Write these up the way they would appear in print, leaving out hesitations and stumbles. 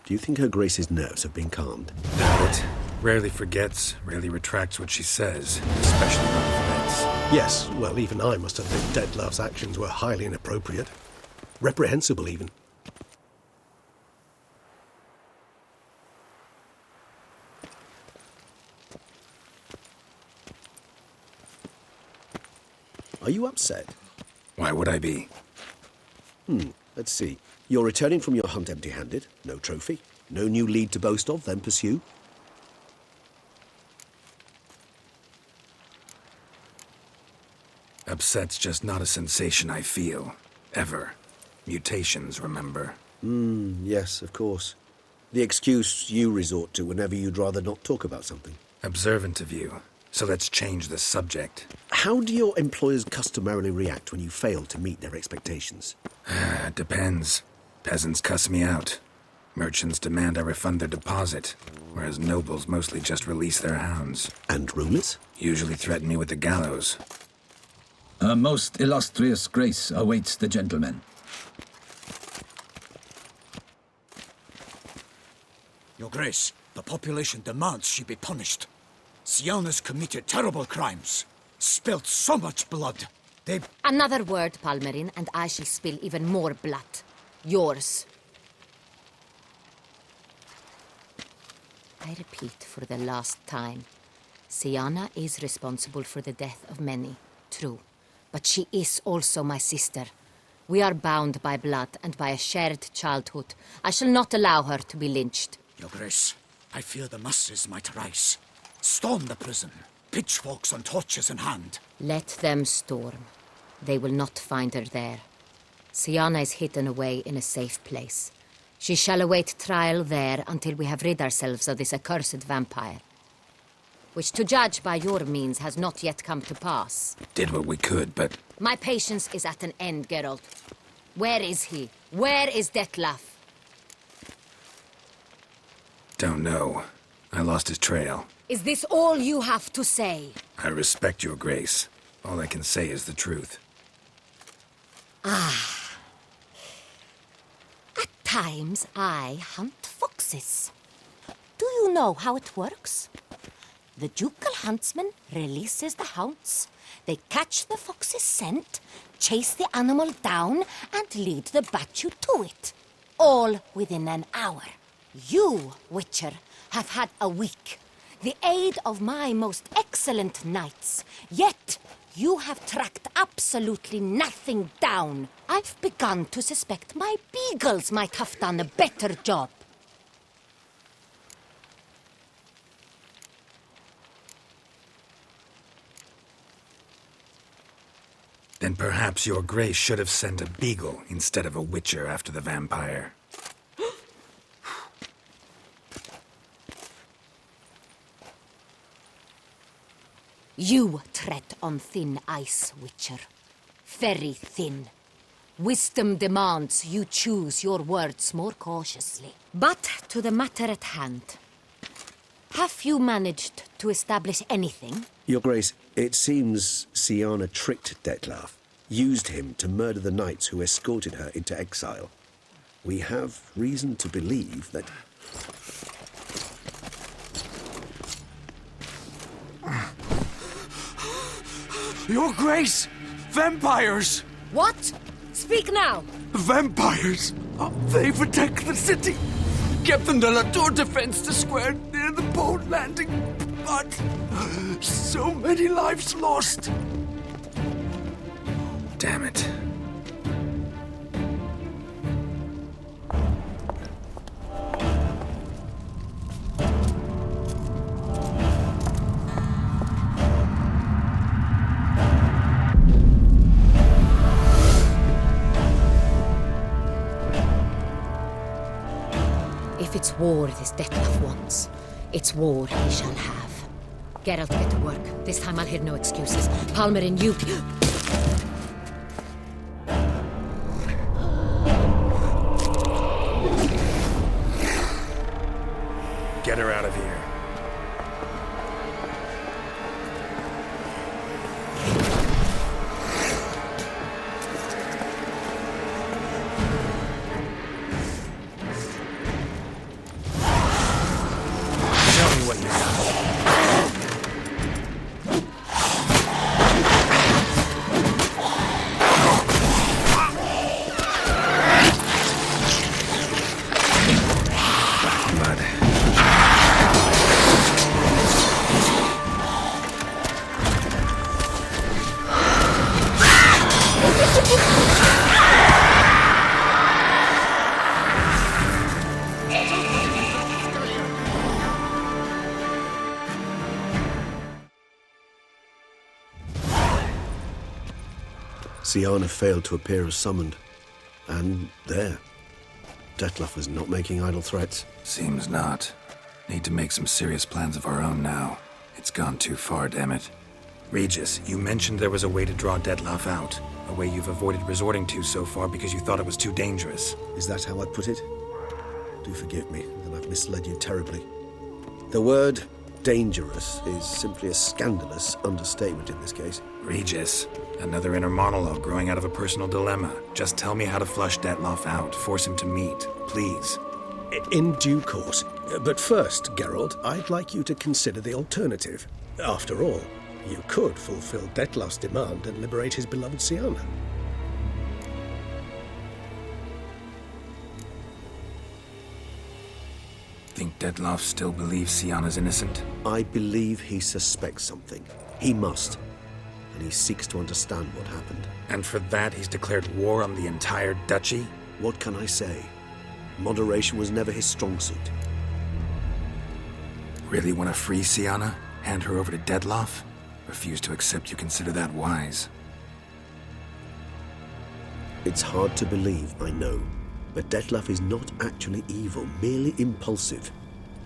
Do you think Her Grace's nerves have been calmed? Doubt it. Rarely forgets, rarely retracts what she says, especially on threats. Yes, well, even I must admit Detlav's actions were highly inappropriate. Reprehensible, even. Are you upset? Why would I be? Let's see. You're returning from your hunt empty-handed. No trophy. No new lead to boast of, then pursue. Upset's just not a sensation I feel. Ever. Mutations, remember? Yes, of course. The excuse you resort to whenever you'd rather not talk about something. Observant of you. So let's change the subject. How do your employers customarily react when you fail to meet their expectations? Depends. Peasants cuss me out. Merchants demand I refund their deposit, whereas nobles mostly just release their hounds. And rulers? Usually threaten me with the gallows. A most illustrious grace awaits the gentleman. Your Grace, the population demands she be punished. Syanna's committed terrible crimes. Spilt so much blood. Another word, Palmerin, and I shall spill even more blood. Yours. I repeat for the last time. Siana is responsible for the death of many, true. But she is also my sister. We are bound by blood and by a shared childhood. I shall not allow her to be lynched. Your Grace, I fear the masses might rise. Storm the prison, pitchforks and torches in hand. Let them storm. They will not find her there. Siana is hidden away in a safe place. She shall await trial there until we have rid ourselves of this accursed vampire. Which, to judge by your means, has not yet come to pass. Did what we could, but... My patience is at an end, Geralt. Where is he? Where is Detlaf? Don't know. I lost his trail. Is this all you have to say? I respect your grace. All I can say is the truth. At times, I hunt foxes. Do you know how it works? The ducal huntsman releases the hounds. They catch the fox's scent, chase the animal down, and lead the battue to it. All within an hour. You, Witcher, have had a week. The aid of my most excellent knights. Yet, you have tracked absolutely nothing down. I've begun to suspect my beagles might have done a better job. Then perhaps your grace should have sent a beagle instead of a witcher after the vampire. You tread on thin ice, Witcher. Very thin. Wisdom demands you choose your words more cautiously. But to the matter at hand. Have you managed to establish anything? Your Grace, it seems Siana tricked Detlaf, used him to murder the knights who escorted her into exile. We have reason to believe that... Your Grace! Vampires! What? Speak now! Vampires! They protect the city! Captain de la Tour defends the square near the boat landing, but so many lives lost! Damn it. If it's war this Detlaf wants, it's war he shall have. Geralt, get to work. This time I'll hear no excuses. Palmerin, you... Get her out of here. Syanna failed to appear as summoned. And there. Dettlaff was not making idle threats. Seems not. Need to make some serious plans of our own now. It's gone too far, damn it. Regis, you mentioned there was a way to draw Dettlaff out. A way you've avoided resorting to so far because you thought it was too dangerous. Is that how I'd put it? Do forgive me that I've misled you terribly. The word dangerous is simply a scandalous understatement in this case. Regis, another inner monologue growing out of a personal dilemma. Just tell me how to flush Dettlaff out, force him to meet, please. In due course. But first, Geralt, I'd like you to consider the alternative. After all, you could fulfill Dettlaff's demand and liberate his beloved Siana. Think Dettlaff still believes Siana's innocent? I believe he suspects something. He must. And he seeks to understand what happened. And for that, he's declared war on the entire duchy? What can I say? Moderation was never his strong suit. Really want to free Siana? Hand her over to Dettlaff? Refuse to accept you consider that wise. It's hard to believe, I know. But Dettlaff is not actually evil, merely impulsive.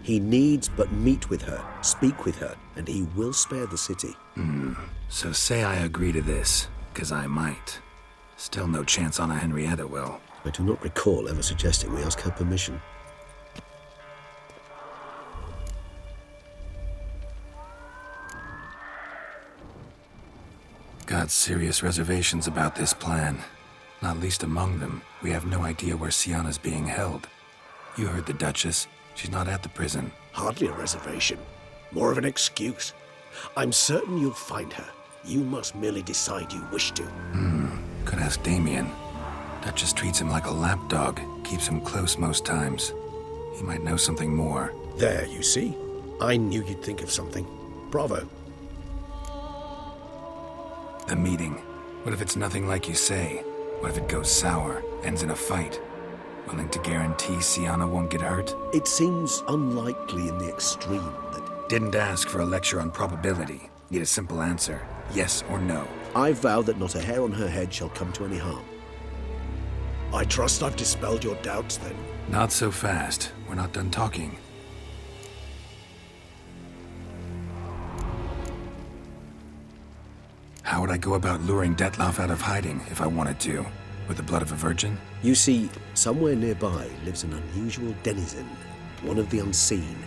He needs but meet with her, speak with her, and he will spare the city. So say I agree to this, 'cause I might. Still no chance Anna Henrietta will. I do not recall ever suggesting we ask her permission. Got serious reservations about this plan. Not least among them, we have no idea where Siana's being held. You heard the Duchess. She's not at the prison. Hardly a reservation. More of an excuse. I'm certain you'll find her. You must merely decide you wish to. Could ask Damien. Duchess treats him like a lapdog, keeps him close most times. He might know something more. There, you see? I knew you'd think of something. Bravo. The meeting. What if it's nothing like you say? What if it goes sour, ends in a fight? Willing to guarantee Siana won't get hurt? It seems unlikely in the extreme that... Didn't ask for a lecture on probability. Need a simple answer. Yes or no. I vow that not a hair on her head shall come to any harm. I trust I've dispelled your doubts, then. Not so fast. We're not done talking. How would I go about luring Dettlaff out of hiding if I wanted to? With the blood of a virgin? You see, somewhere nearby lives an unusual denizen, one of the unseen,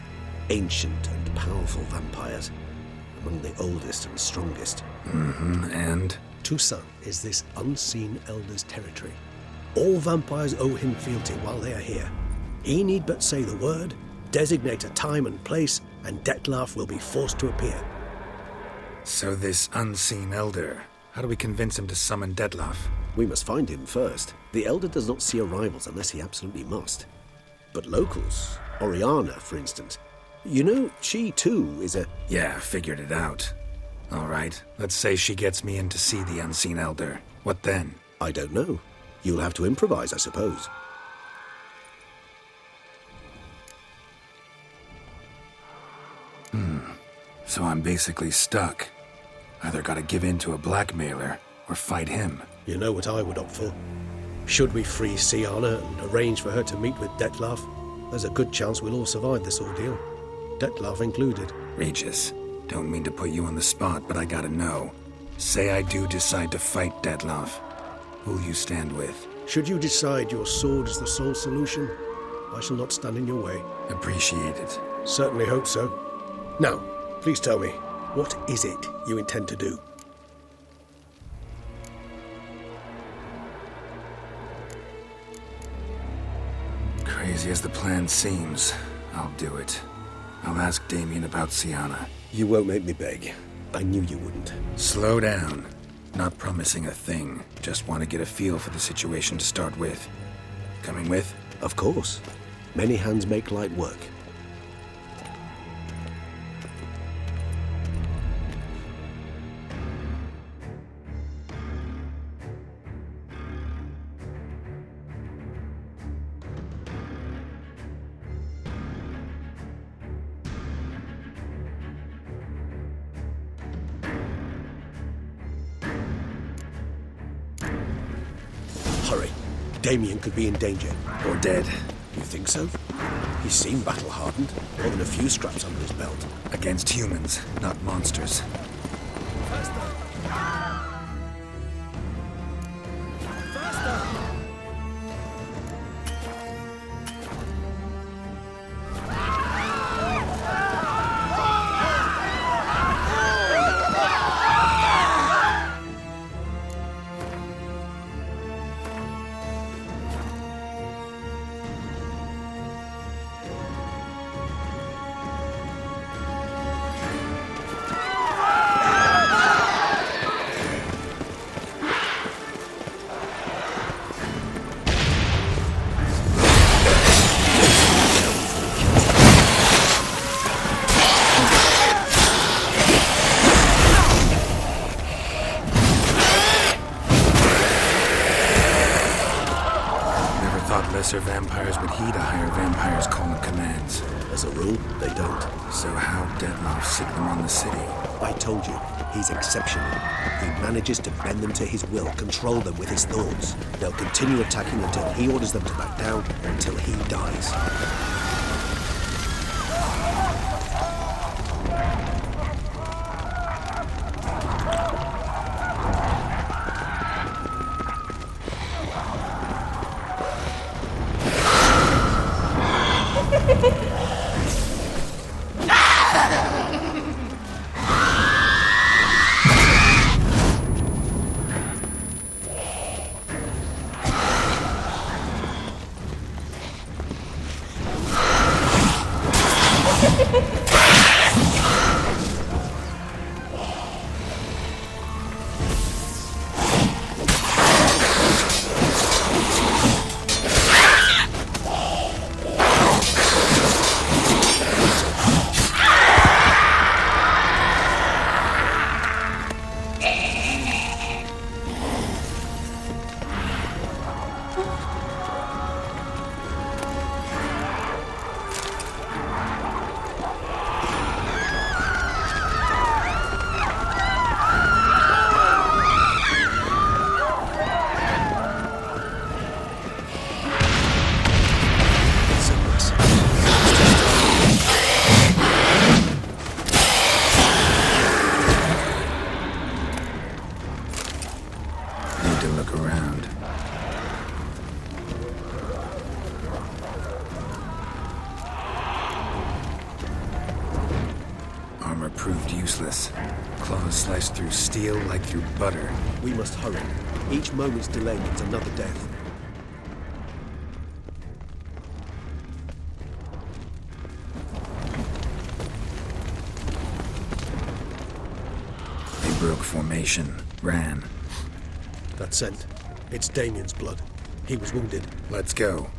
ancient and powerful vampires, among the oldest and strongest. And? Toussaint is this unseen elder's territory. All vampires owe him fealty while they are here. He need but say the word, designate a time and place, and Dettlaff will be forced to appear. So this unseen elder, how do we convince him to summon Dettlaff? We must find him first. The Elder does not see arrivals unless he absolutely must. But locals, Oriana, for instance, you know, she too is a... Yeah, figured it out. All right, let's say she gets me in to see the unseen elder. What then? I don't know. You'll have to improvise, I suppose. So I'm basically stuck. Either gotta give in to a blackmailer, or fight him. You know what I would opt for. Should we free Siana and arrange for her to meet with Dettlaff, there's a good chance we'll all survive this ordeal. Dettlaff included. Regis, don't mean to put you on the spot, but I gotta know. Say I do decide to fight Dettlaff. Who'll you stand with? Should you decide your sword is the sole solution, I shall not stand in your way. Appreciate it. Certainly hope so. Now, please tell me, what is it you intend to do? Crazy as the plan seems, I'll do it. I'll ask Damien about Siana. You won't make me beg. I knew you wouldn't. Slow down. Not promising a thing. Just want to get a feel for the situation to start with. Coming with? Of course. Many hands make light work. hurry. Damien could be in danger. Or dead. You think so? He seemed battle-hardened, more than a few scraps under his belt. Against humans, not monsters. Lesser vampires would heed a higher vampire's call and commands. As a rule, they don't. So how Detloff sick them on the city? I told you, he's exceptional. He manages to bend them to his will, control them with his thoughts. They'll continue attacking until he orders them to back down, until he dies. Proved useless. Claws sliced through steel like through butter. We must hurry. Each moment's delay means another death. They broke formation, ran. That scent. It's Damien's blood. He was wounded. Let's go.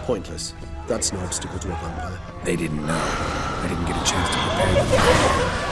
Pointless. That's no obstacle to a vampire. They didn't know. I didn't get a chance to prepare them.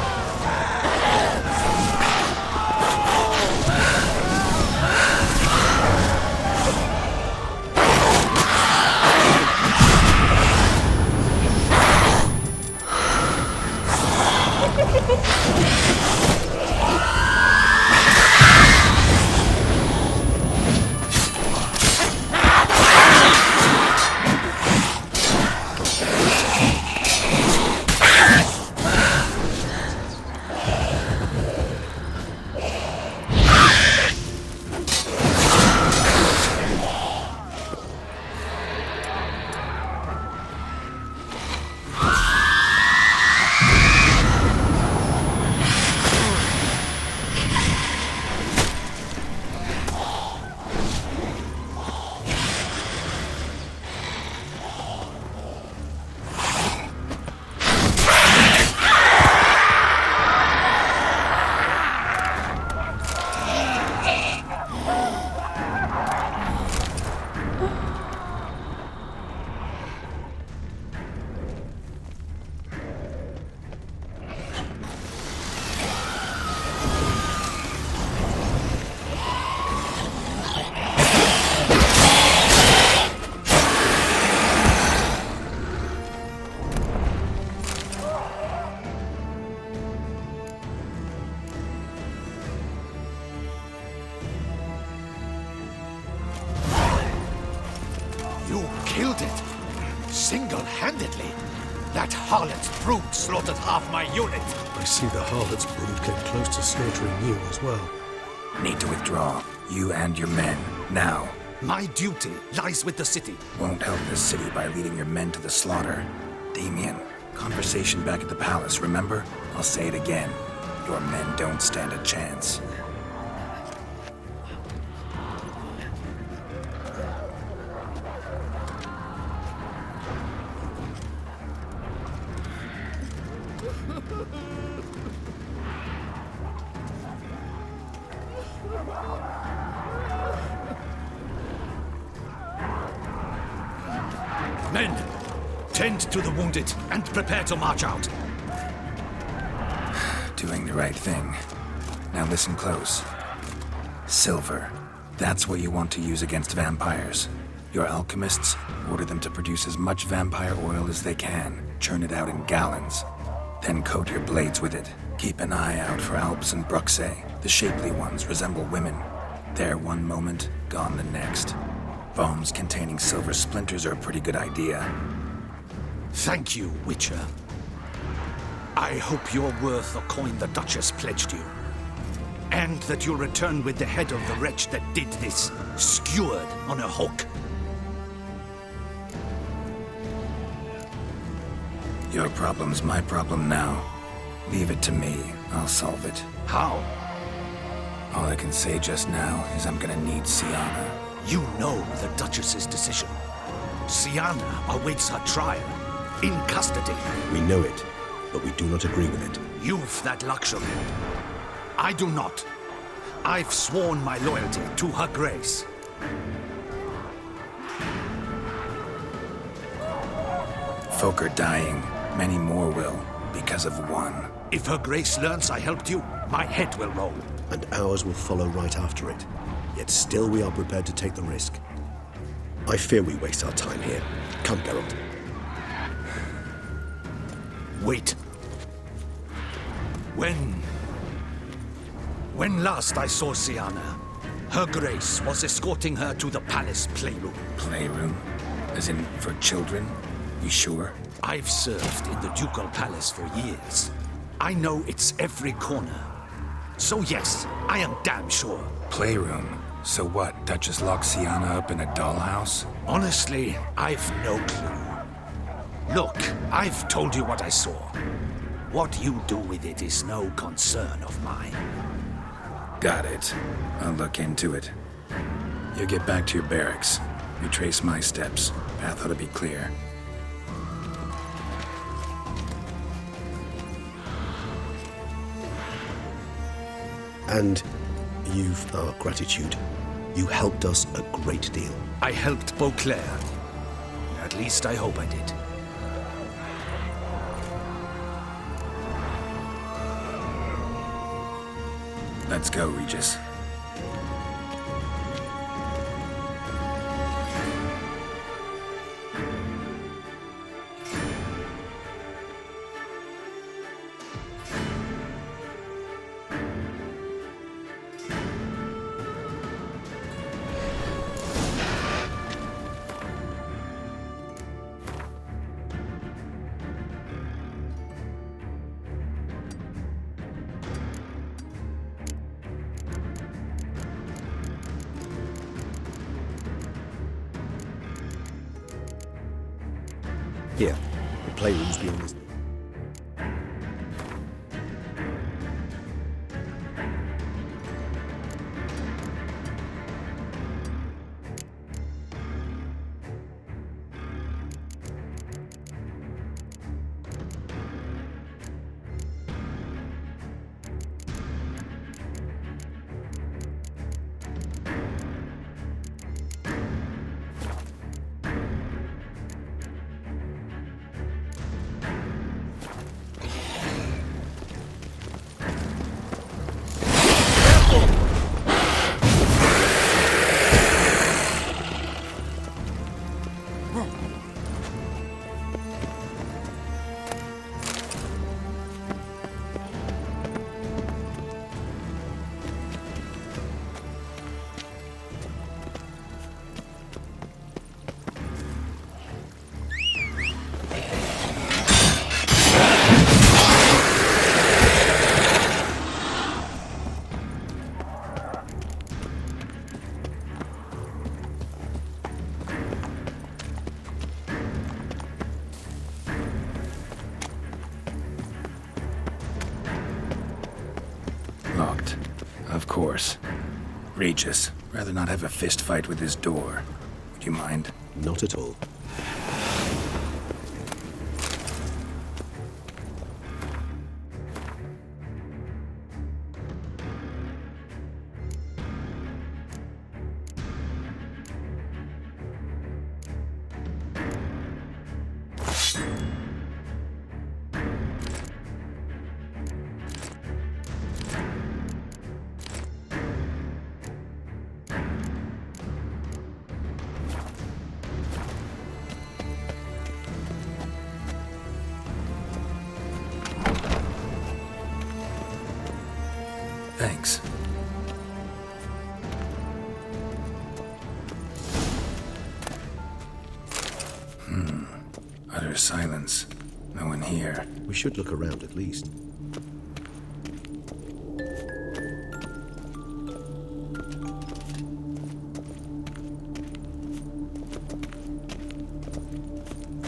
killed it. Single-handedly. That harlot's brood slaughtered half my unit. I see the harlot's brood came close to slaughtering you as well. Need to withdraw. You and your men. Now. My duty lies with the city. Won't help this city by leading your men to the slaughter. Damien, conversation back at the palace, remember? I'll say it again. Your men don't stand a chance. Men, tend to the wounded and prepare to march out. Doing the right thing. Now listen close. Silver. That's what you want to use against vampires. Your alchemists, order them to produce as much vampire oil as they can. Churn it out in gallons. Then coat your blades with it. Keep an eye out for Alps and Bruxae. The shapely ones resemble women. There one moment, gone the next. Bombs containing silver splinters are a pretty good idea. Thank you, Witcher. I hope you're worth the coin the Duchess pledged you. And that you'll return with the head of the wretch that did this, skewered on a hook. Your problem's my problem now. Leave it to me. I'll solve it. How? All I can say just now is I'm gonna need Syanna. You know the Duchess's decision. Siana awaits her trial, in custody. We know it, but we do not agree with it. You've that luxury. I do not. I've sworn my loyalty to her grace. Folk are dying. Many more will, because of one. If her grace learns I helped you, my head will roll. And ours will follow right after it. Yet still we are prepared to take the risk. I fear we waste our time here. Come, Geralt. Wait. When last I saw Siana, her grace was escorting her to the palace playroom. Playroom? As in, for children? You sure? I've served in the ducal palace for years. I know its every corner. So yes, I am damn sure. Playroom? So what, Duchess locked Siana up in a dollhouse? Honestly, I've no clue. Look, I've told you what I saw. What you do with it is no concern of mine. Got it. I'll look into it. You get back to your barracks. Retrace my steps. Path ought to be clear. And you've our gratitude. You helped us a great deal. I helped Beauclair. At least I hope I did. Let's go, Regis. Here, the playroom's beyond this. Regis, rather not have a fist fight with this door. Would you mind? Not at all. Thanks. Utter silence. No one here. We should look around at least.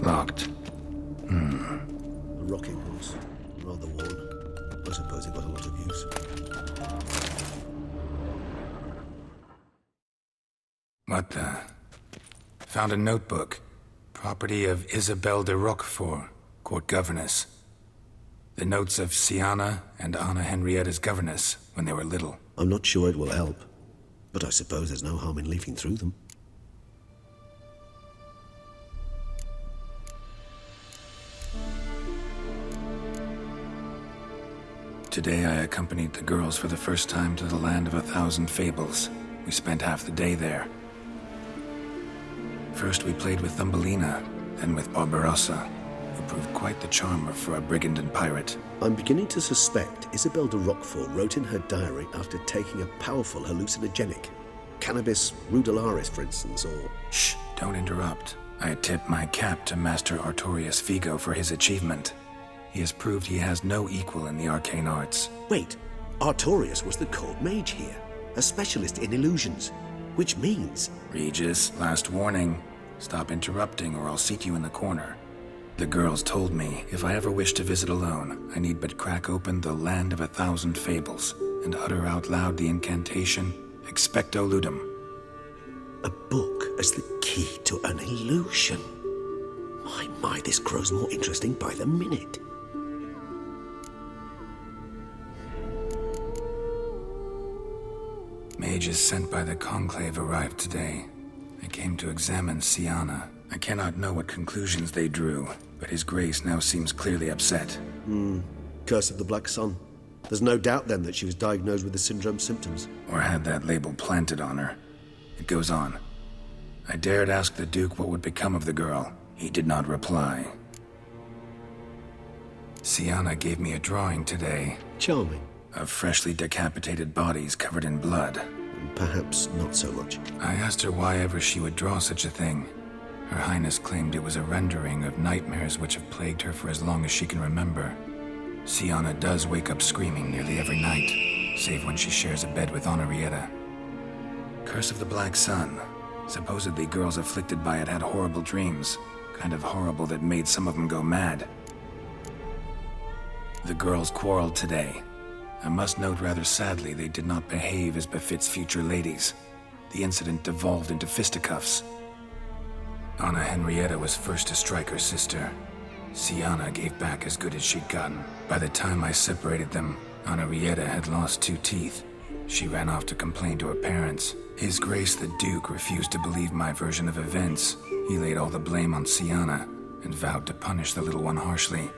Locked. A rocking horse. Rather worn. I suppose it got a lot of use. What the? Found a notebook. Property of Isabelle de Roquefort, court governess. The notes of Siana and Anna Henrietta's governess when they were little. I'm not sure it will help, but I suppose there's no harm in leafing through them. Today I accompanied the girls for the first time to the land of 1,000 fables. We spent half the day there. First we played with Thumbelina, then with Barbarossa, who proved quite the charmer for a brigand and pirate. I'm beginning to suspect Isabelle de Roquefort wrote in her diary after taking a powerful hallucinogenic. Cannabis rudelaris, for instance, or... Shh, don't interrupt. I tip my cap to Master Artorius Figo for his achievement. He has proved he has no equal in the arcane arts. Wait, Artorius was the court mage here, a specialist in illusions, which means... Regis, last warning. Stop interrupting or I'll seat you in the corner. The girls told me if I ever wish to visit alone, I need but crack open the land of 1,000 fables and utter out loud the incantation, Expecto Ludum. A book as the key to an illusion. My, this grows more interesting by the minute. Mages sent by the Conclave arrived today. They came to examine Syanna. I cannot know what conclusions they drew, but His Grace now seems clearly upset. Curse of the Black Sun. There's no doubt then that she was diagnosed with the syndrome symptoms. Or had that label planted on her. It goes on. I dared ask the Duke what would become of the girl. He did not reply. Siana gave me a drawing today. Charming. Of freshly decapitated bodies covered in blood. Perhaps not so much. I asked her why ever she would draw such a thing. Her Highness claimed it was a rendering of nightmares which have plagued her for as long as she can remember. Siana does wake up screaming nearly every night, save when she shares a bed with Henrietta. Curse of the Black Sun. Supposedly girls afflicted by it had horrible dreams. Kind of horrible that made some of them go mad. The girls quarreled today. I must note rather sadly they did not behave as befits future ladies. The incident devolved into fisticuffs. Anna Henrietta was first to strike her sister. Siana gave back as good as she'd gotten. By the time I separated them, Henrietta had lost 2 teeth. She ran off to complain to her parents. His Grace the Duke refused to believe my version of events. He laid all the blame on Siana and vowed to punish the little one harshly.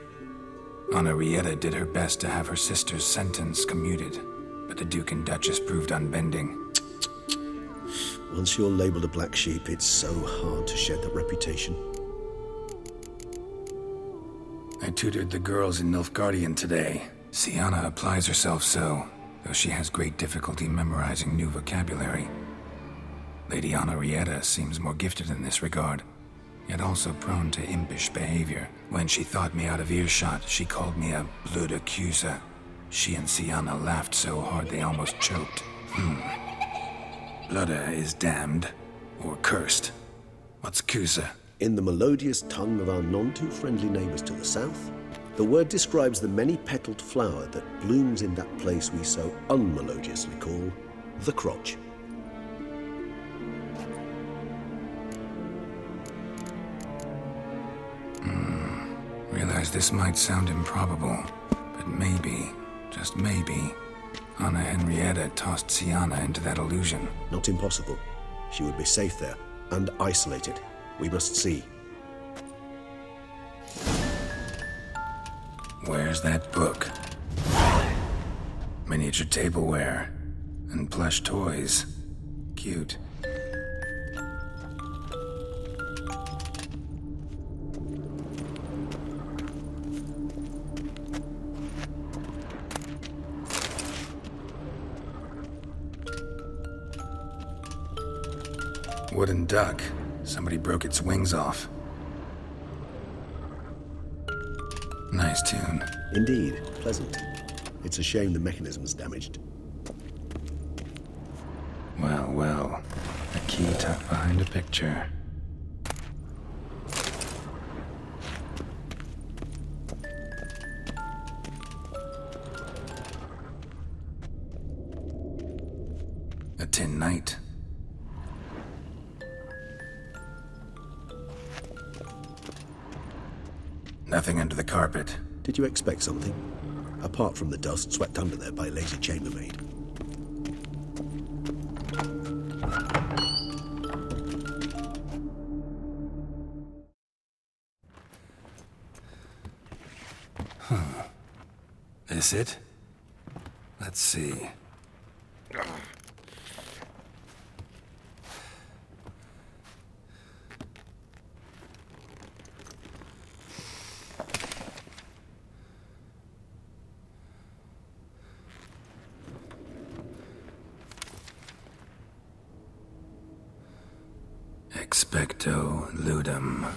Henrietta did her best to have her sister's sentence commuted, but the Duke and Duchess proved unbending. Once you're labeled a black sheep, it's so hard to shed that reputation. I tutored the girls in Nilfgaardian today. Siana applies herself so, though she has great difficulty memorizing new vocabulary. Lady Henrietta seems more gifted in this regard, yet also prone to impish behavior. When she thought me out of earshot, she called me a blood accuser. She and Siana laughed so hard they almost choked. Blooda is damned, or cursed. What's Cusa? In the melodious tongue of our none-too-friendly neighbors to the south, the word describes the many-petaled flower that blooms in that place we so unmelodiously call the crotch. realize this might sound improbable, but maybe, just maybe, Anna Henrietta tossed Syanna into that illusion. Not impossible. She would be safe there, and isolated. We must see. Where's that book? Miniature tableware and plush toys. Cute. Wooden duck. Somebody broke its wings off. Nice tune. Indeed, pleasant. It's a shame the mechanism's damaged. Well, well. A key tucked behind a picture. A tin knight. Nothing under the carpet. Did you expect something? Apart from the dust swept under there by a lazy chambermaid. Is it? Let's see. Expecto ludum.